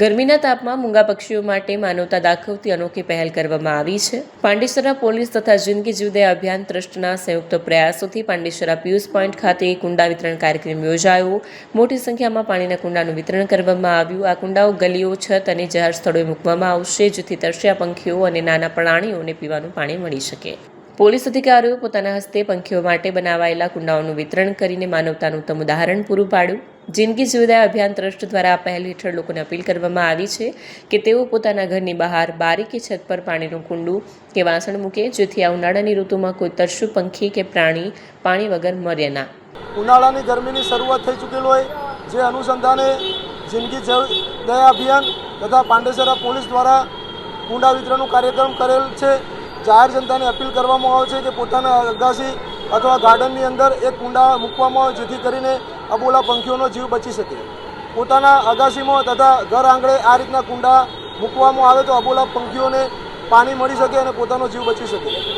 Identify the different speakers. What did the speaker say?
Speaker 1: ગરમીના તાપમાં મૂંગા પક્ષીઓ માટે માનવતા દાખવતી અનોખી પહેલ કરવામાં આવી છે। પાંડેસરા પોલીસ તથા જિંદગી જીવદયા અભિયાન ટ્રસ્ટના સંયુક્ત પ્રયાસોથી પાંડેસરા પિયુષ પોઈન્ટ ખાતે કુંડા વિતરણ કાર્યક્રમ યોજાયો। મોટી સંખ્યામાં પાણીના કુંડાનું વિતરણ કરવામાં આવ્યું। આ કુંડાઓ ગલીઓ, છત અને જાહેર સ્થળોએ મૂકવામાં આવશે, જેથી તરસ્યા પંખીઓ અને નાના પ્રાણીઓને પીવાનું પાણી મળી શકે। પોલીસ અધિકારીઓ પોતાના હસ્તે પંખીઓ માટે બનાવાયેલા કુંડાઓનું વિતરણ કરીને માનવતાનું ઉત્તમ ઉદાહરણ પૂરું પાડ્યું। જિંદગી જીવદયા અભિયાન ટ્રસ્ટ દ્વારા આ પહેલ હેઠળ લોકોને અપીલ કરવામાં આવી છે કે તેઓ પોતાના ઘરની બહાર બારી કે છત પર પાણીનું કુંડું કે વાસણ મૂકે, જેથી આ ઉનાળાની ઋતુમાં કોઈ તરસ્યું પંખી કે પ્રાણી પાણી વગર મરે ના।
Speaker 2: ઉનાળાની ગરમીની શરૂઆત થઈ ચૂકેલ હોય, જે અનુસંધાને જિંદગી જીવદયા અભિયાન તથા પાંડેસરા પોલીસ દ્વારા કુંડા વિતરણનો કાર્યક્રમ કરેલ છે। જાહેર જનતાને અપીલ કરવામાં આવે છે કે પોતાના અગાસી અથવા ગાર્ડનની અંદર એક કુંડા મૂકવામાં આવે, જેથી કરીને અબોલા પંખીઓનો જીવ બચી શકે। પોતાના અગાસીમાં તથા ઘર આંગણે આ રીતના કુંડા મૂકવામાં આવે તો અબોલા પંખીઓને પાણી મળી શકે અને પોતાનો જીવ બચી શકે।